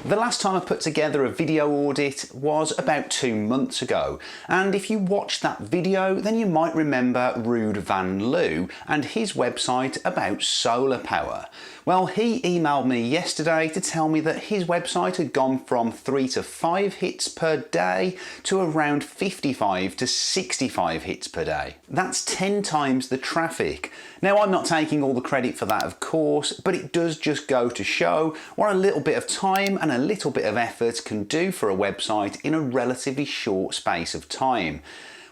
The last time I put together a video audit was about 2 months ago, and if you watched that video then you might remember Ruud van Loo and his website about solar power. Well, he emailed me yesterday to tell me that his website had gone from 3 to 5 hits per day to around 55 to 65 hits per day. That's 10 times the traffic. Now, I'm not taking all the credit for that, of course, but it does just go to show what a little bit of time and a little bit of effort can do for a website in a relatively short space of time.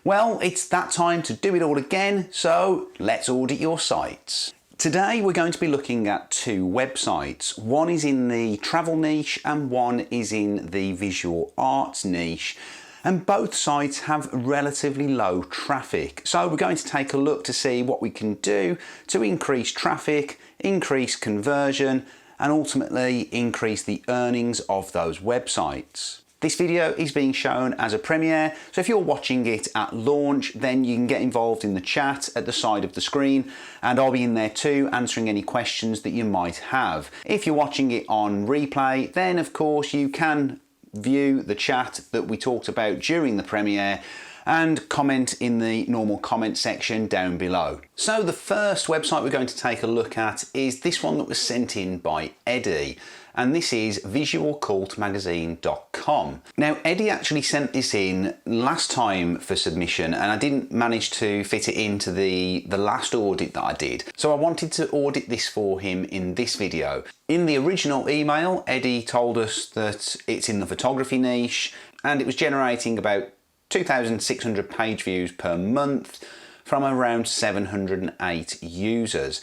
Well, it's that time to do it all again, so let's audit your sites. Today we're going to be looking at 2 websites. One is in the travel niche and one is in the visual arts niche. And both sites have relatively low traffic. So we're going to take a look to see what we can do to increase traffic, increase conversion, and ultimately increase the earnings of those websites. This video is being shown as a premiere, so if you're watching it at launch, then you can get involved in the chat at the side of the screen, and I'll be in there too, answering any questions that you might have. If you're watching it on replay, then of course you can view the chat that we talked about during the premiere and comment in the normal comment section down below. So the first website we're going to take a look at is this one that was sent in by Eddie, and this is visualcultmagazine.com. Now, Eddie actually sent this in last time for submission, and I didn't manage to fit it into the last audit that I did. So I wanted to audit this for him in this video. In the original email, Eddie told us that it's in the photography niche, and it was generating about 2,600 page views per month from around 708 users.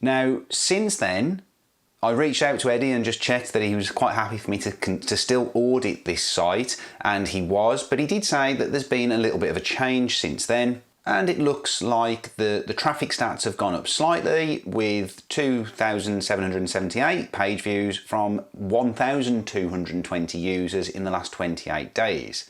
Now, since then, I reached out to Eddie and just checked that he was quite happy for me to still audit this site, and he was, but he did say that there's been a little bit of a change since then, and it looks like the traffic stats have gone up slightly with 2,778 page views from 1,220 users in the last 28 days.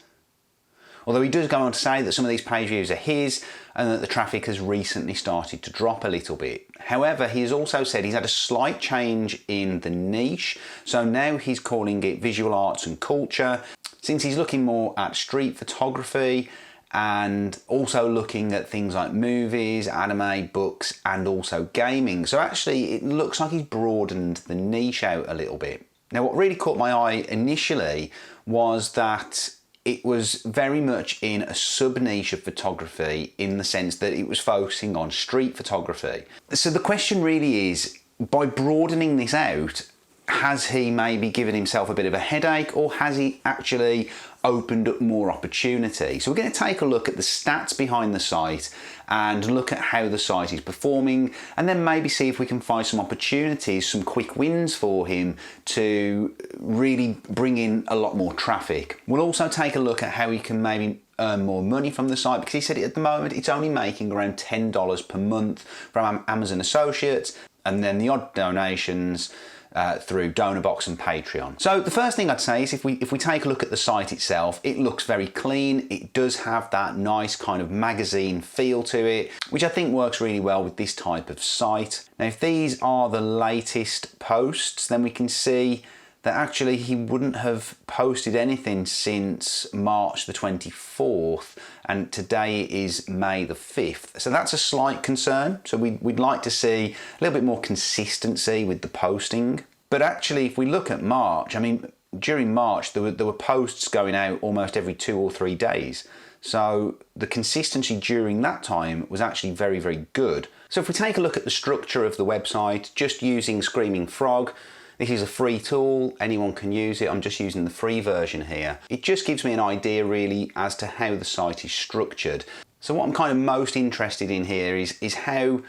Although he does go on to say that some of these page views are his and that the traffic has recently started to drop a little bit. However, he has also said he's had a slight change in the niche, so now he's calling it visual arts and culture, since he's looking more at street photography and also looking at things like movies, anime, books, and also gaming. So actually it looks like he's broadened the niche out a little bit. Now, what really caught my eye initially was that it was very much in a sub-niche of photography, in the sense that it was focusing on street photography. So the question really is, by broadening this out, has he maybe given himself a bit of a headache, or has he actually opened up more opportunity? So we're going to take a look at the stats behind the site and look at how the site is performing, and then maybe see if we can find some opportunities, some quick wins for him to really bring in a lot more traffic. We'll also take a look at how he can maybe earn more money from the site, because he said at the moment it's only making around $10 per month from Amazon Associates, and then the odd donations through DonorBox and Patreon. So the first thing I'd say is if we take a look at the site itself, it looks very clean. It does have that nice kind of magazine feel to it, which I think works really well with this type of site. Now, if these are the latest posts, then we can see that actually he wouldn't have posted anything since March the 24th, and today is May the 5th. So that's a slight concern. So we'd like to see a little bit more consistency with the posting. But actually, if we look at March, I mean, during March, there were posts going out almost every 2 or 3 days. So the consistency during that time was actually very, very good. So if we take a look at the structure of the website, just using Screaming Frog, this is a free tool, anyone can use it. I'm just using the free version here. It just gives me an idea really as to how the site is structured. So what I'm kind of most interested in here is how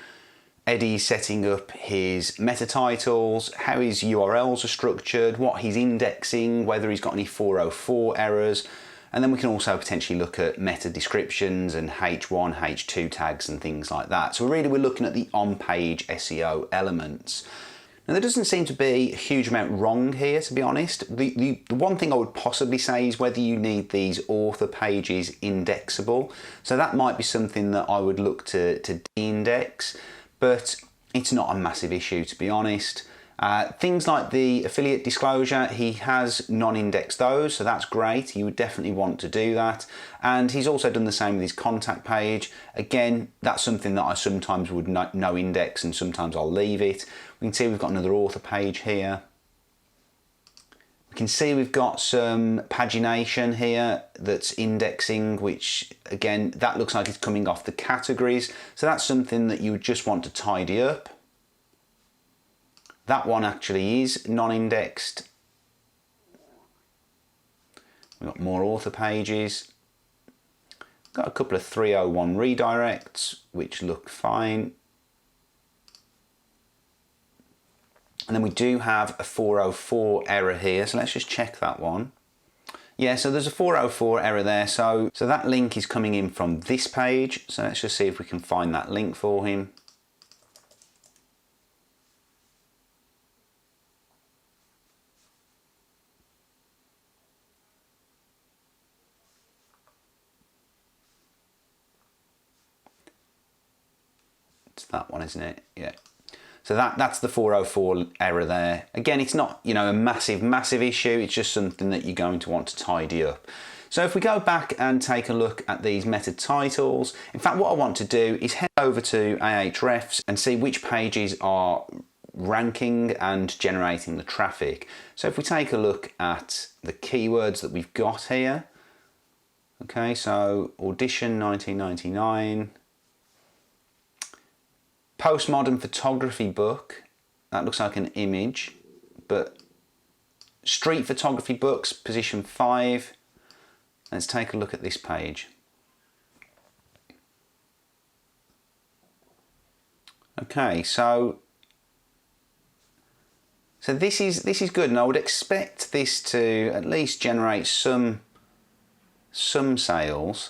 Eddie's setting up his meta titles, how his URLs are structured, what he's indexing, whether he's got any 404 errors, and then we can also potentially look at meta descriptions and H1, H2 tags and things like that. So we're looking at the on-page SEO elements. Now, there doesn't seem to be a huge amount wrong here, to be honest. The one thing I would possibly say is whether you need these author pages indexable. So that might be something that I would look to de-index, but it's not a massive issue, to be honest. Things like the affiliate disclosure, he has non-indexed those, so that's great. You would definitely want to do that. And he's also done the same with his contact page. Again, that's something that I sometimes would no index and sometimes I'll leave it. We can see we've got another author page here. We can see we've got some pagination here that's indexing, which again, that looks like it's coming off the categories. So that's something that you would just want to tidy up. That one actually is non-indexed. We've got more author pages. Got a couple of 301 redirects, which look fine. And then we do have a 404 error here, so let's just check that one. Yeah, so there's a 404 error there, so that link is coming in from this page. So let's just see if we can find that link for him. It's that one, isn't it? Yeah. So that's the 404 error there. Again, it's not, you know, a massive issue. It's just something that you're going to want to tidy up. So if we go back and take a look at these meta titles, in fact, what I want to do is head over to Ahrefs and see which pages are ranking and generating the traffic. So if we take a look at the keywords that we've got here, okay, so Audition 1999, postmodern photography book, that looks like an image, but street photography books, position 5. Let's take a look at this page. Okay, so this is good, and I would expect this to at least generate some sales.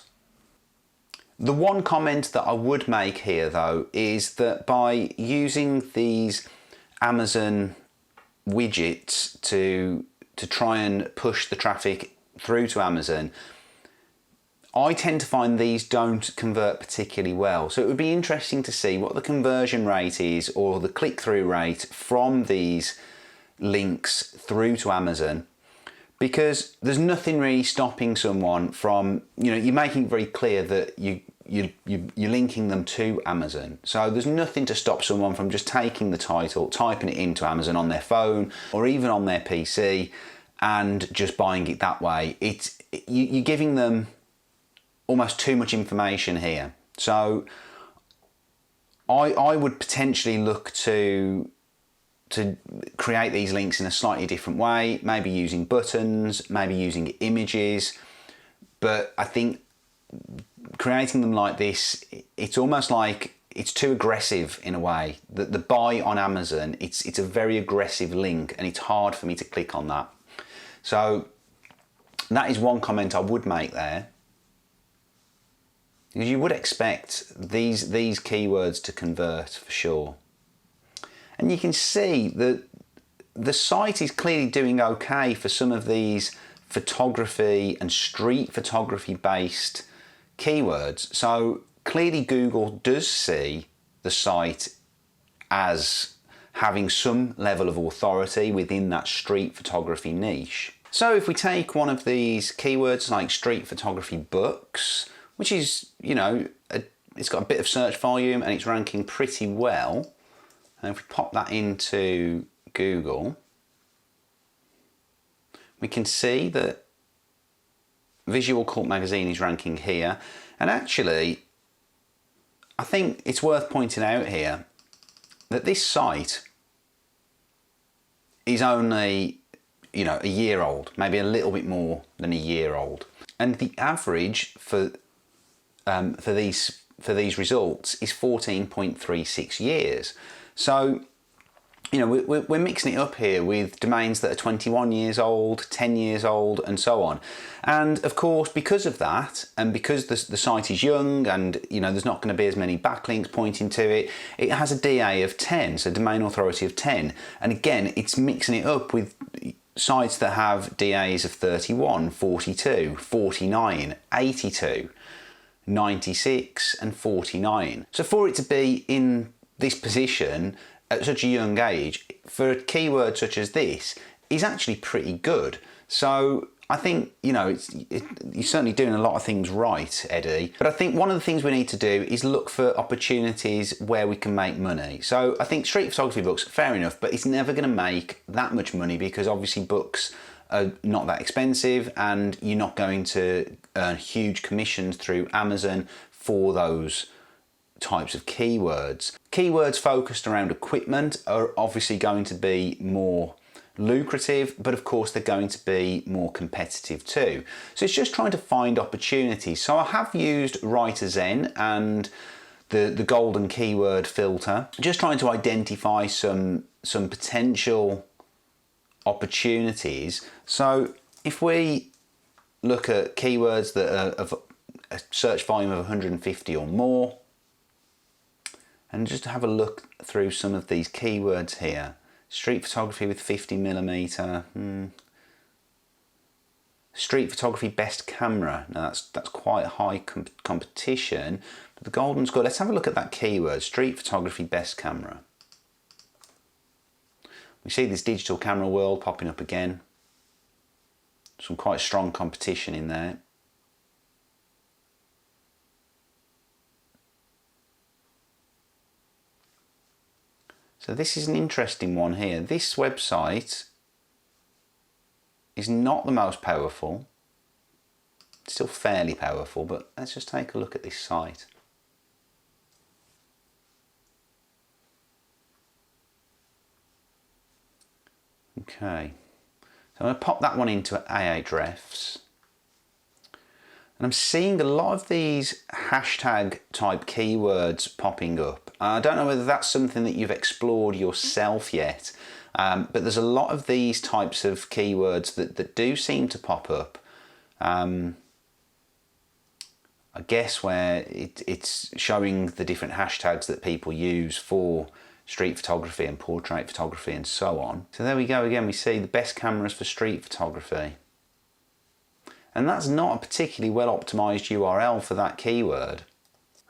The one comment that I would make here though is that by using these Amazon widgets to try and push the traffic through to Amazon, I tend to find these don't convert particularly well. So it would be interesting to see what the conversion rate is or the click-through rate from these links through to Amazon, because there's nothing really stopping someone from, you know, you're making it very clear that you're linking them to Amazon. So there's nothing to stop someone from just taking the title, typing it into Amazon on their phone or even on their PC and just buying it that way. You're giving them almost too much information here. So I would potentially look to create these links in a slightly different way, maybe using buttons, maybe using images, but I think creating them like this, it's almost like it's too aggressive in a way. The buy on Amazon, it's a very aggressive link and it's hard for me to click on that. So that is one comment I would make there. Because you would expect these keywords to convert for sure. And you can see that the site is clearly doing okay for some of these photography and street photography based keywords. So clearly Google does see the site as having some level of authority within that street photography niche. So if we take one of these keywords like street photography books, which is, you know, it's got a bit of search volume and it's ranking pretty well. And if we pop that into Google, we can see that Visual Cult Magazine is ranking here. And actually, I think it's worth pointing out here that this site is only, you know, a year old, maybe a little bit more than a year old. And the average for these results is 14.36 years. So, you know, we're mixing it up here with domains that are 21 years old, 10 years old, and so on. And of course, because of that, and because the site is young and, you know, there's not going to be as many backlinks pointing to it, it has a DA of 10, so domain authority of 10. And again, it's mixing it up with sites that have DAs of 31, 42, 49, 82, 96, and 49. So for it to be in this position, at such a young age, for a keyword such as this, is actually pretty good. So I think, you know, you're certainly doing a lot of things right, Eddie. But I think one of the things we need to do is look for opportunities where we can make money. So I think street photography books, fair enough, but it's never going to make that much money because obviously books are not that expensive and you're not going to earn huge commissions through Amazon for those types of keywords. Keywords focused around equipment are obviously going to be more lucrative, but of course they're going to be more competitive too. So it's just trying to find opportunities. So I have used Writer Zen and the golden keyword filter, just trying to identify some potential opportunities. So if we look at keywords that are of a search volume of 150 or more, and just have a look through some of these keywords here. Street photography with 50mm. Street photography best camera. Now that's quite high competition, but the golden's good. Let's have a look at that keyword, street photography best camera. We see this digital camera world popping up again. Some quite strong competition in there. So this is an interesting one here. This website is not the most powerful. It's still fairly powerful, but let's just take a look at this site. Okay, so I'm going to pop that one into Ahrefs. And I'm seeing a lot of these hashtag type keywords popping up. I don't know whether that's something that you've explored yourself yet, but there's a lot of these types of keywords that do seem to pop up. I guess where it's showing the different hashtags that people use for street photography and portrait photography and so on. So there we go again, we see the best cameras for street photography. And that's not a particularly well optimized URL for that keyword.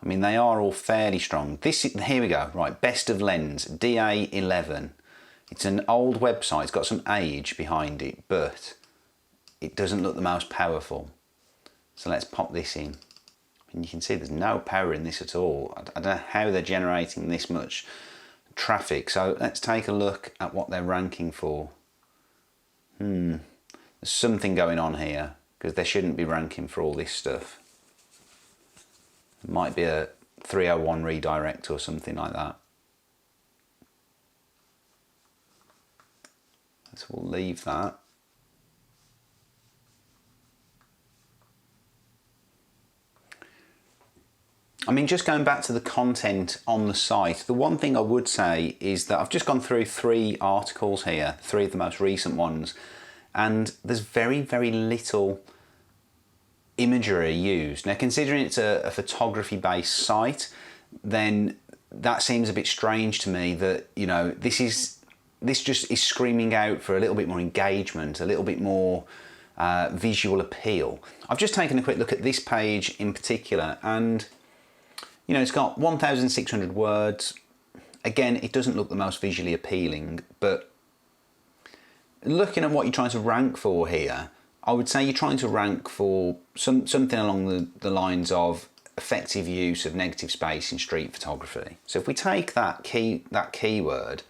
I mean, they are all fairly strong. Here we go, right, best of lens, DA11. It's an old website, it's got some age behind it, but it doesn't look the most powerful. So let's pop this in. And you can see there's no power in this at all. I don't know how they're generating this much traffic. So let's take a look at what they're ranking for. There's something going on here, because they shouldn't be ranking for all this stuff. It might be a 301 redirect or something like that. So we'll leave that. I mean, just going back to the content on the site, the one thing I would say is that I've just gone through 3 articles here, 3 of the most recent ones, and there's very, very little imagery used. Now, considering it's a photography-based site, then that seems a bit strange to me that, you know, this just is screaming out for a little bit more engagement, a little bit more visual appeal. I've just taken a quick look at this page in particular, and you know, it's got 1,600 words. Again, it doesn't look the most visually appealing, but looking at what you're trying to rank for here, I would say you're trying to rank for something along the lines of effective use of negative space in street photography. So if we take that keyword,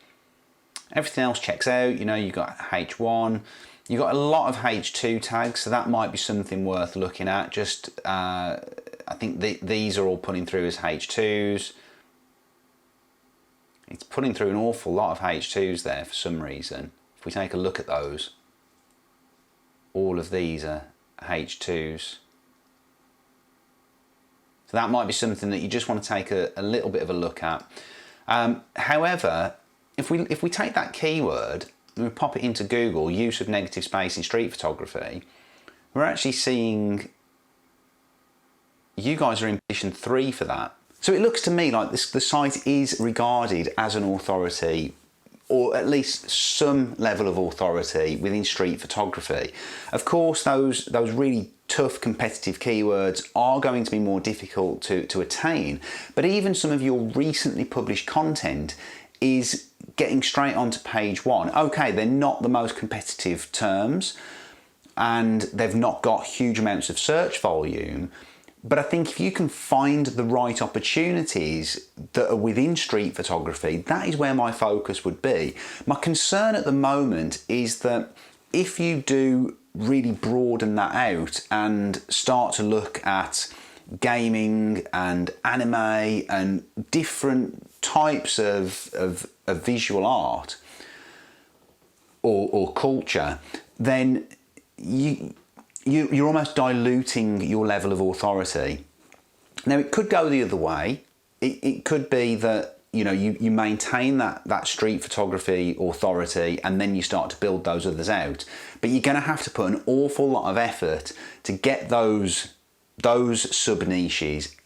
everything else checks out. You know, you've got H1, you've got a lot of H2 tags, so that might be something worth looking at. Just I think these are all pulling through as H2s. It's pulling through an awful lot of H2s there for some reason. If we take a look at those, all of these are H2s. So that might be something that you just want to take a little bit of a look at. However, if we take that keyword and we pop it into Google, use of negative space in street photography, we're actually seeing you guys are in position 3 for that. So it looks to me like the site is regarded as an authority, or at least some level of authority within street photography. Of course, those really tough competitive keywords are going to be more difficult to attain, but even some of your recently published content is getting straight onto page one. Okay, they're not the most competitive terms and they've not got huge amounts of search volume, but I think if you can find the right opportunities that are within street photography, that is where my focus would be. My concern at the moment is that if you do really broaden that out and start to look at gaming and anime and different types of visual art or culture, then you're almost diluting your level of authority. Now, it could go the other way. It could be that you maintain that street photography authority and then you start to build those others out. But you're going to have to put an awful lot of effort to get those sub-niches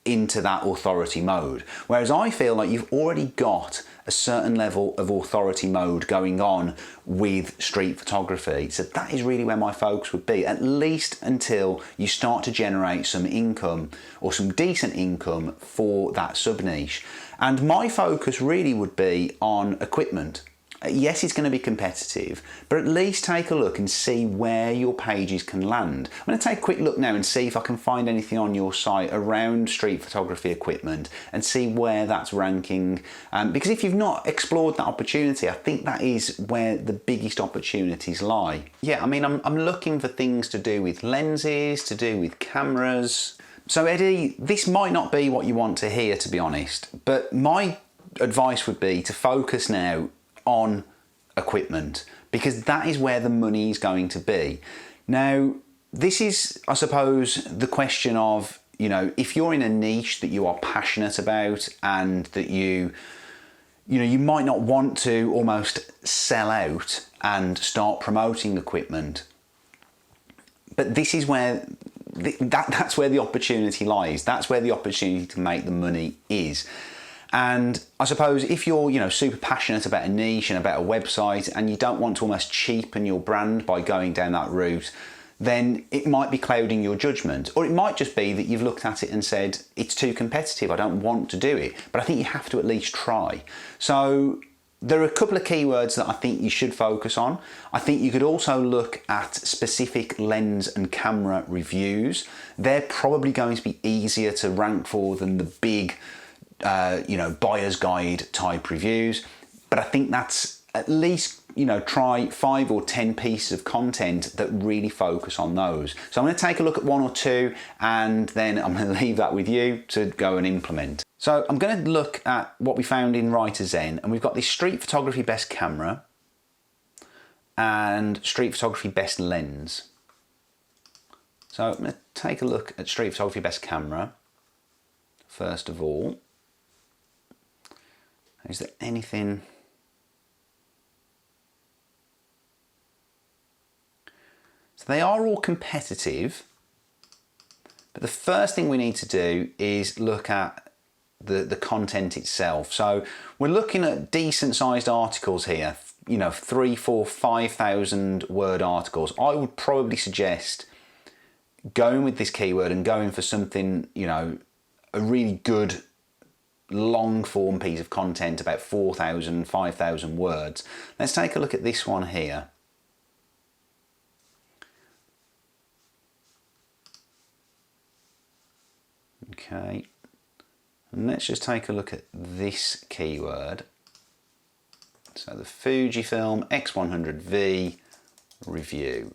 into that authority mode. Whereas I feel like you've already got a certain level of authority mode going on with street photography. So that is really where my focus would be, at least until you start to generate some income or some decent income for that sub-niche. And my focus really would be on equipment. Yes, it's going to be competitive, but at least take a look and see where your pages can land. I'm going to take a quick look now and see if I can find anything on your site around street photography equipment and see where that's ranking. Because if you've not explored that opportunity, I think that is where the biggest opportunities lie. Yeah, I mean, I'm looking for things to do with lenses, to do with cameras. So Eddie, this might not be what you want to hear, to be honest, but my advice would be to focus now on equipment, because that is where the money is going to be. Now, this is, I suppose, the question of, if you're in a niche that you are passionate about and that you might not want to almost sell out and start promoting equipment, but this is where that's where the opportunity lies. That's where the opportunity to make the money is. And I suppose if you're, super passionate about a niche and about a website and you don't want to almost cheapen your brand by going down that route, then it might be clouding your judgment. Or it might just be that you've looked at it and said, it's too competitive, I don't want to do it. But I think you have to at least try. So there are a couple of keywords that I think you should focus on. I think you could also look at specific lens and camera reviews. They're probably going to be easier to rank for than the big buyer's guide type reviews, but I think that's at least, try 5 or 10 pieces of content that really focus on those. So I'm going to take a look at 1 or 2 and then I'm going to leave that with you to go and implement. So I'm going to look at what we found in Writer Zen, and we've got this street photography best camera and street photography best lens. So I'm going to take a look at street photography best camera first of all. Is there anything? So they are all competitive, but the first thing we need to do is look at the content itself. So we're looking at decent sized articles here, 3, 4, 5,000 word articles. I would probably suggest going with this keyword and going for something, a really good long form piece of content, about 4,000, 5,000 words. Let's take a look at this one here. Okay, and let's just take a look at this keyword. So the Fujifilm X100V review.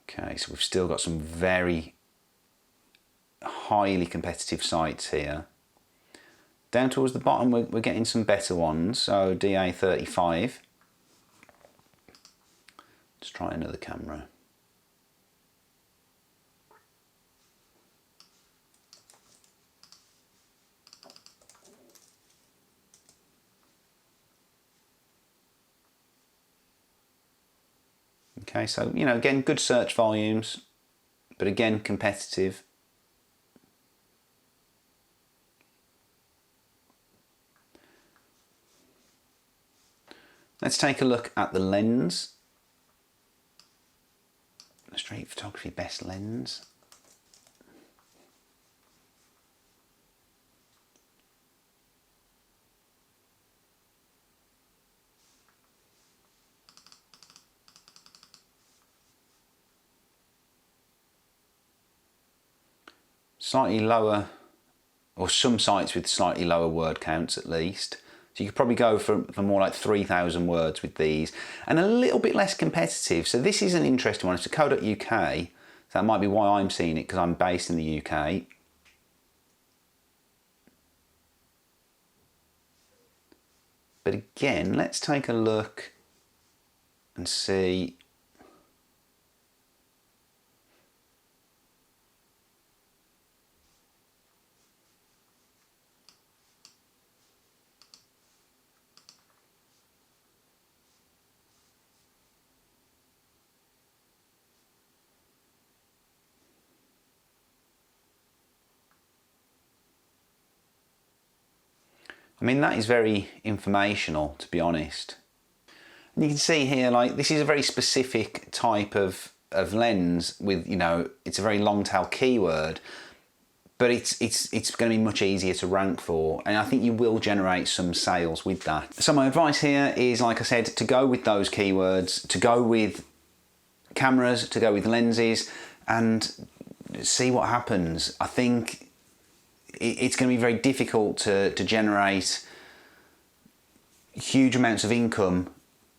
Okay, so we've still got some very highly competitive sites here. Down towards the bottom, we're getting some better ones. So DA35. Let's try another camera. Okay, so, again, good search volumes, but again, competitive. Let's take a look at the lens. The street photography best lens. slightly lower, or some sites with slightly lower word counts at least. So you could probably go for more like 3,000 words with these, and a little bit less competitive. So this is an interesting one. It's a co.uk. So that might be why I'm seeing it, because I'm based in the UK. But again, let's take a look and see. I mean, that is very informational, to be honest. And you can see here, like, this is a very specific type of lens with, you know, it's a very long tail keyword, but it's going to be much easier to rank for, and I think you will generate some sales with that. So my advice here is, like I said, to go with those keywords, to go with cameras, to go with lenses, and see what happens. I think it's going to be very difficult to generate huge amounts of income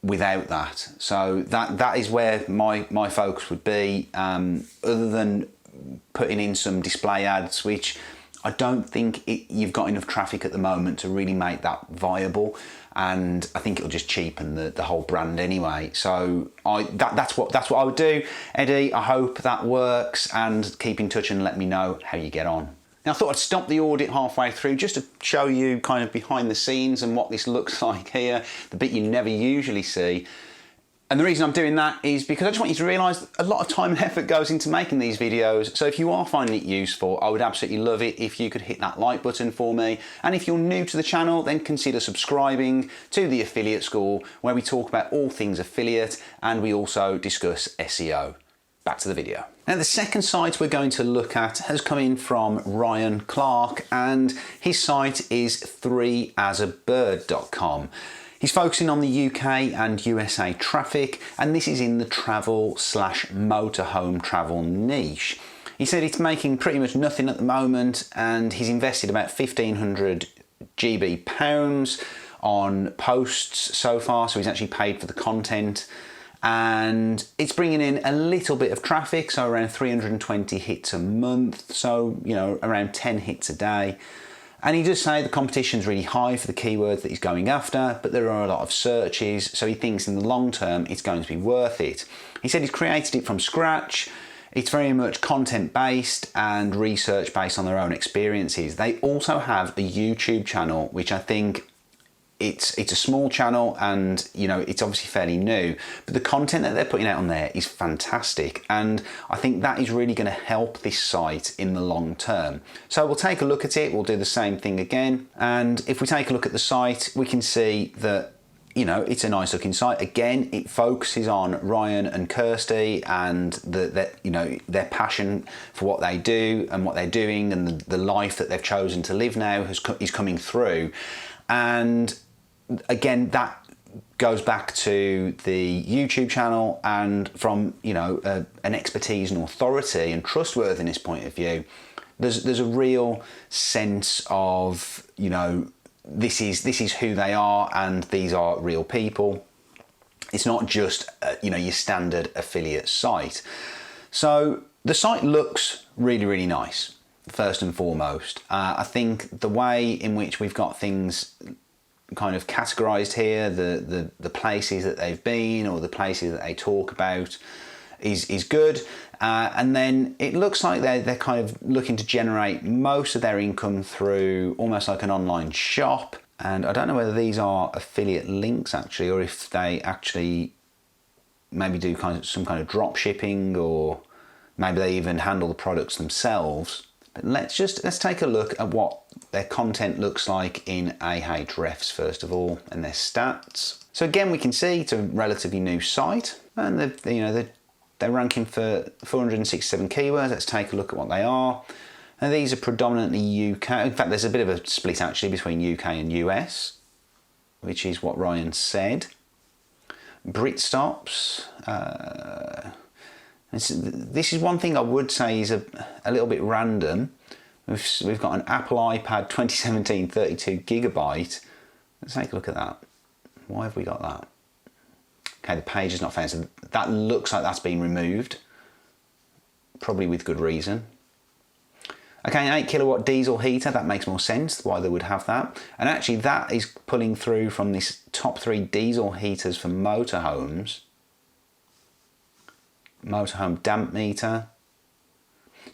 without that. So that is where my focus would be, other than putting in some display ads, which I don't think you've got enough traffic at the moment to really make that viable, and I think it'll just cheapen the whole brand anyway. So that's what I would do. Eddie, I hope that works, and keep in touch and let me know how you get on. Now, I thought I'd stop the audit halfway through just to show you kind of behind the scenes and what this looks like here, the bit you never usually see. And the reason I'm doing that is because I just want you to realise a lot of time and effort goes into making these videos. So if you are finding it useful, I would absolutely love it if you could hit that like button for me. And if you're new to the channel, then consider subscribing to the Affiliate School, where we talk about all things affiliate and we also discuss SEO. Back to the video. Now, the second site we're going to look at has come in from Ryan Clark, and his site is 3asabird.com. He's focusing on the UK and USA traffic, and this is in the travel/motorhome travel niche. He said it's making pretty much nothing at the moment, and he's invested about 1,500 GB pounds on posts so far, so he's actually paid for the content. And it's bringing in a little bit of traffic, so around 320 hits a month, so, you know, around 10 hits a day. And he does say the competition's really high for the keywords that he's going after, but there are a lot of searches, so he thinks in the long term it's going to be worth it. He said he's created it from scratch. It's very much content based and research based on their own experiences. They also have a YouTube channel, which I think it's a small channel, and you know, it's obviously fairly new, but the content that they're putting out on there is fantastic, and I think that is really going to help this site in the long term. So we'll take a look at it, we'll do the same thing again, and if we take a look at the site, we can see that, you know, it's a nice looking site. Again, it focuses on Ryan and Kirsty and you know, their passion for what they do and what they're doing, and the life that they've chosen to live now is coming through. And again, that goes back to the YouTube channel, and from, you know, an expertise and authority and trustworthiness point of view, there's a real sense of, you know, this is who they are, and these are real people. It's not just you know, your standard affiliate site. So the site looks really, really nice. First and foremost, I think the way in which we've got things kind of categorized here, the places that they've been or the places that they talk about is good, and then it looks like they're kind of looking to generate most of their income through almost like an online shop. And I don't know whether these are affiliate links actually, or if they actually maybe do some kind of drop shipping, or maybe they even handle the products themselves. But let's take a look at what their content looks like in Ahrefs first of all, and their stats. So again, we can see it's a relatively new site, and they're ranking for 467 keywords. Let's take a look at what they are. And these are predominantly UK. In fact, there's a bit of a split actually between UK and US, which is what Ryan said. Brit stops. This is one thing I would say is a little bit random, We've got an Apple iPad 2017 32GB. Let's take a look at that. Why have we got that? Okay, the page is not found, so that looks like that's been removed, probably with good reason. Okay, an 8 kilowatt diesel heater, that makes more sense why they would have that. And actually that is pulling through from this top 3 diesel heaters for motorhomes. Motorhome damp meter.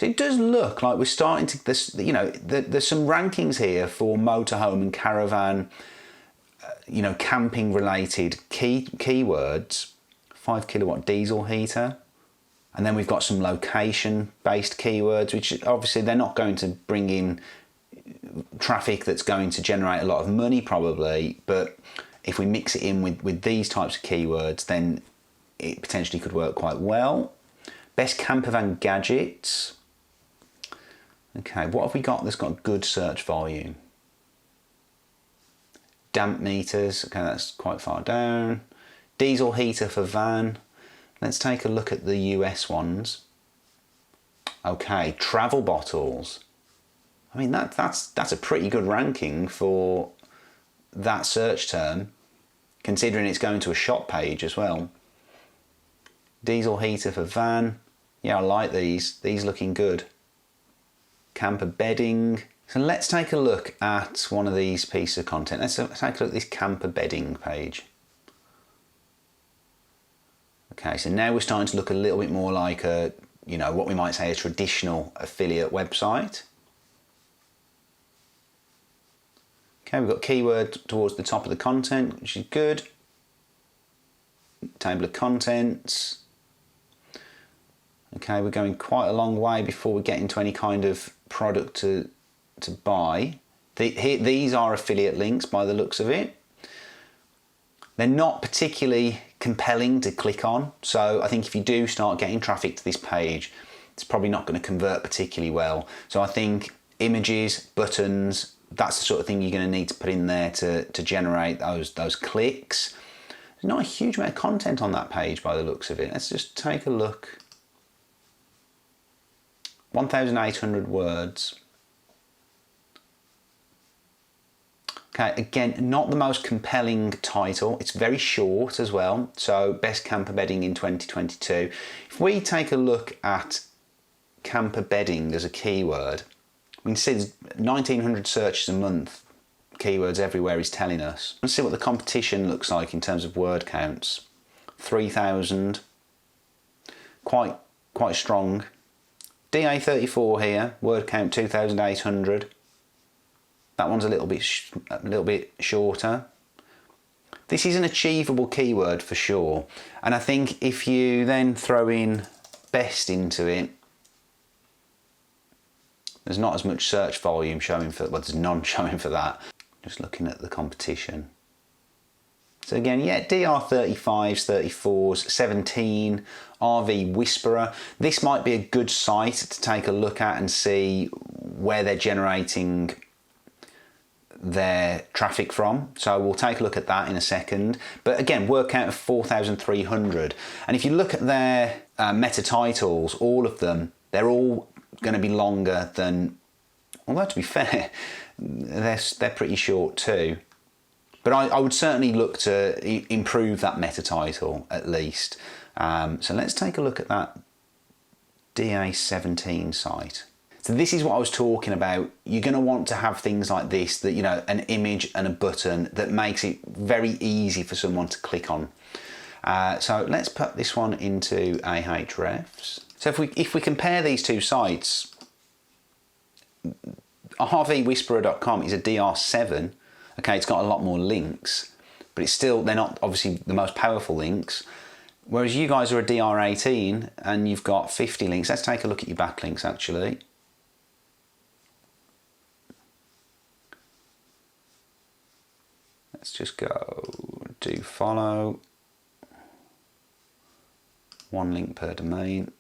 So it does look like we're starting to, there's some rankings here for motorhome and caravan, camping related keywords. 5 kilowatt diesel heater. And then we've got some location based keywords, which obviously they're not going to bring in traffic that's going to generate a lot of money probably, but if we mix it in with these types of keywords, then it potentially could work quite well. Best campervan gadgets. Okay, what have we got that's got good search volume? Damp meters, okay, that's quite far down. Diesel heater for van. Let's take a look at the US ones. Okay, travel bottles. I mean, that's a pretty good ranking for that search term, considering it's going to a shop page as well. Diesel heater for van. Yeah, I like these. These looking good. Camper bedding. So let's take a look at one of these pieces of content. Let's take a look at this camper bedding page. Okay, so now we're starting to look a little bit more like a, what we might say a traditional affiliate website. Okay, we've got keyword towards the top of the content, which is good. Table of contents. Okay, we're going quite a long way before we get into any kind of product to buy. These are affiliate links by the looks of it. They're not particularly compelling to click on, so I think if you do start getting traffic to this page, it's probably not going to convert particularly well. So I think images, buttons, that's the sort of thing you're going to need to put in there to generate those clicks. There's not a huge amount of content on that page by the looks of it. Let's just take a look. 1,800 words. Okay, again, not the most compelling title. It's very short as well. So, best camper bedding in 2022. If we take a look at camper bedding as a keyword, we can see there's 1,900 searches a month. Keywords everywhere is telling us. Let's see what the competition looks like in terms of word counts. 3,000. Quite strong. DA34 here, word count 2,800. That one's a little bit shorter. This is an achievable keyword for sure. And I think if you then throw in best into it, there's not as much search volume showing for, well, there's none showing for that. Just looking at the competition. So again, yeah, DR35s, 34s, 17, RV Whisperer. This might be a good site to take a look at and see where they're generating their traffic from. So we'll take a look at that in a second. But again, word count of 4,300. And if you look at their meta titles, all of them, they're all going to be longer than, although to be fair, they're pretty short too. But I would certainly look to improve that meta title at least. So let's take a look at that DA17 site. So this is what I was talking about. You're going to want to have things like this, that, an image and a button that makes it very easy for someone to click on. So let's put this one into Ahrefs. So if we compare these two sites, rvwhisperer.com is a DR7. Okay, it's got a lot more links, but they're not obviously the most powerful links. Whereas you guys are a DR18 and you've got 50 links. Let's take a look at your backlinks actually. Let's just go do follow. 1 link per domain.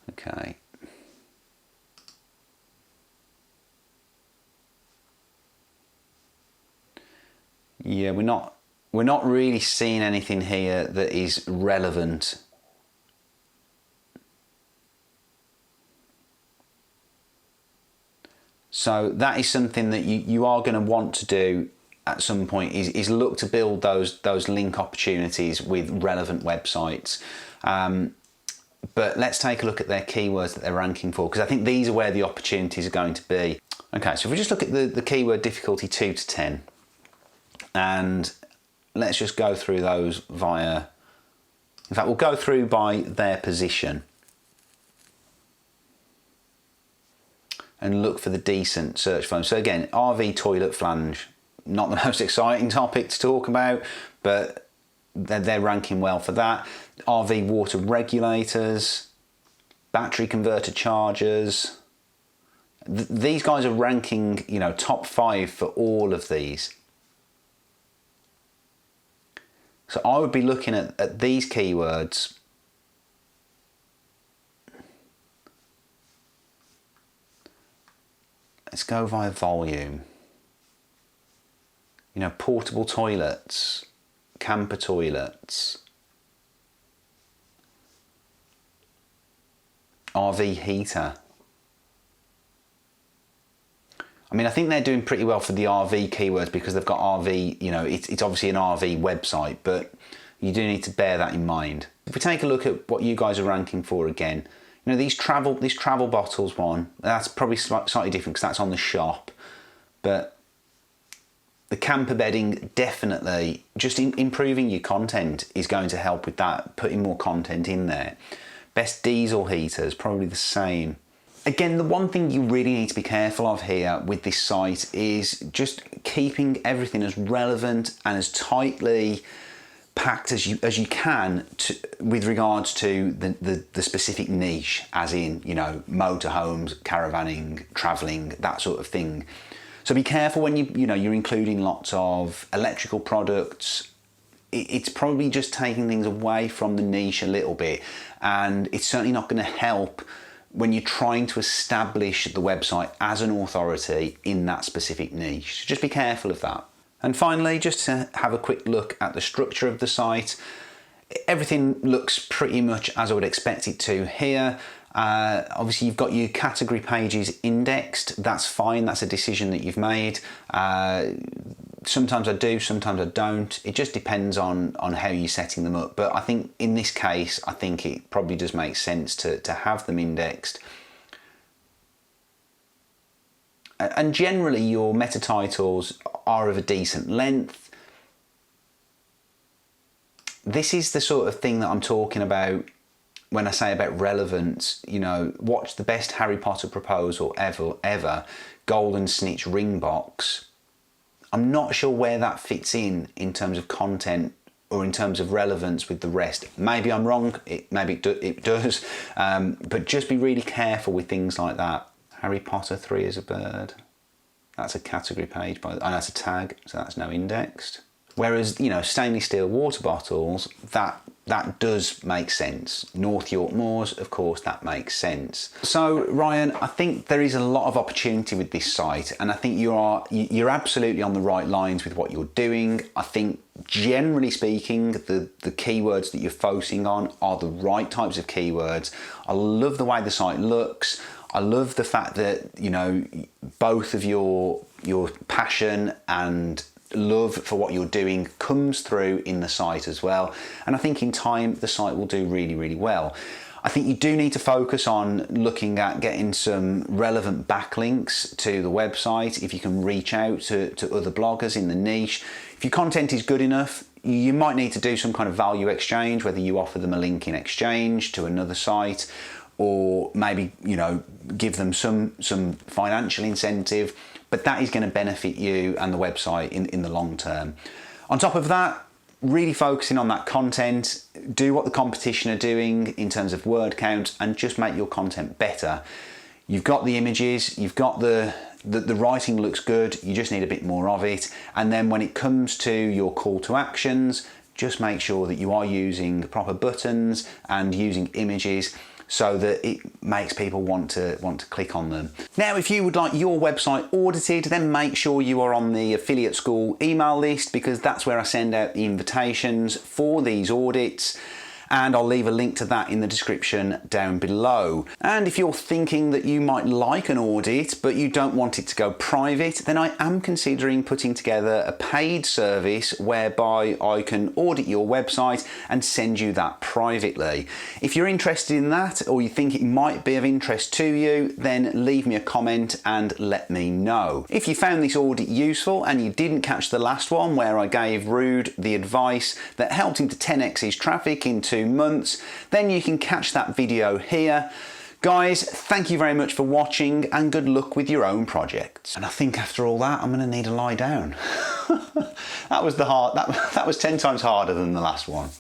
Okay. Yeah, we're not really seeing anything here that is relevant. So that is something that you are going to want to do at some point, is look to build those link opportunities with relevant websites. But let's take a look at their keywords that they're ranking for, because I think these are where the opportunities are going to be. Okay, so if we just look at the keyword difficulty 2 to 10, and let's just go through those via, in fact, we'll go through by their position and look for the decent search volume. So again, RV toilet flange, not the most exciting topic to talk about, but they're ranking well for that. RV water regulators, battery converter chargers. These guys are ranking, you know, top 5 for all of these. So I would be looking at these keywords. Let's go via volume. You know, portable toilets, camper toilets, RV heater. I mean, I think they're doing pretty well for the RV keywords because they've got RV, you know, it's obviously an RV website, but you do need to bear that in mind. If we take a look at what you guys are ranking for again, you know, this travel bottles one, that's probably slightly different because that's on the shop, but the camper bedding, definitely, just improving your content is going to help with that, putting more content in there. Best diesel heaters, probably the same. Again, the one thing you really need to be careful of here with this site is just keeping everything as relevant and as tightly packed as you can with regards to the specific niche, as in, you know, motorhomes, caravanning, travelling, that sort of thing. So be careful when you're including lots of electrical products. It's probably just taking things away from the niche a little bit, and it's certainly not going to help when you're trying to establish the website as an authority in that specific niche. So just be careful of that. And finally, just to have a quick look at the structure of the site. Everything looks pretty much as I would expect it to here. Obviously you've got your category pages indexed. That's fine, that's a decision that you've made. Sometimes I do, sometimes I don't. It just depends on how you're setting them up. But I think in this case, I think it probably does make sense to have them indexed. And generally your meta titles are of a decent length. This is the sort of thing that I'm talking about when I say about relevance. You know, watch the best Harry Potter proposal ever, Golden Snitch ring box. I'm not sure where that fits in terms of content or in terms of relevance with the rest. Maybe I'm wrong, maybe it does, but just be really careful with things like that. Harry Potter 3 as a bird. That's a category page, and that's a tag, so that's now indexed. Whereas, you know, stainless steel water bottles, that does make sense. North York Moors, of course, that makes sense. So Ryan, I think there is a lot of opportunity with this site, and I think you're absolutely on the right lines with what you're doing. I think generally speaking, the keywords that you're focusing on are the right types of keywords. I love the way the site looks. I love the fact that, you know, both of your passion and love for what you're doing comes through in the site as well. And I think in time, the site will do really, really well. I think you do need to focus on looking at getting some relevant backlinks to the website. If you can reach out to other bloggers in the niche. If your content is good enough, you might need to do some kind of value exchange, whether you offer them a link in exchange to another site, or maybe, you know, give them some financial incentive, but that is going to benefit you and the website in the long term. On top of that, really focusing on that content, do what the competition are doing in terms of word count, and just make your content better. You've got the images, you've got the writing looks good, you just need a bit more of it. And then when it comes to your call to actions, just make sure that you are using proper buttons and using images, so that it makes people want to click on them. Now, if you would like your website audited, then make sure you are on the Affiliate School email list, because that's where I send out the invitations for these audits. and I'll leave a link to that in the description down below. And if you're thinking that you might like an audit but you don't want it to go private, then I am considering putting together a paid service whereby I can audit your website and send you that privately. If you're interested in that, or you think it might be of interest to you, then leave me a comment and let me know. If you found this audit useful and you didn't catch the last one where I gave Rude the advice that helped him to 10x his traffic in 2 months, then you can catch that video here. Guys, thank you very much for watching and good luck with your own projects. And I think after all that, I'm going to need to lie down. That was 10 times harder than the last one.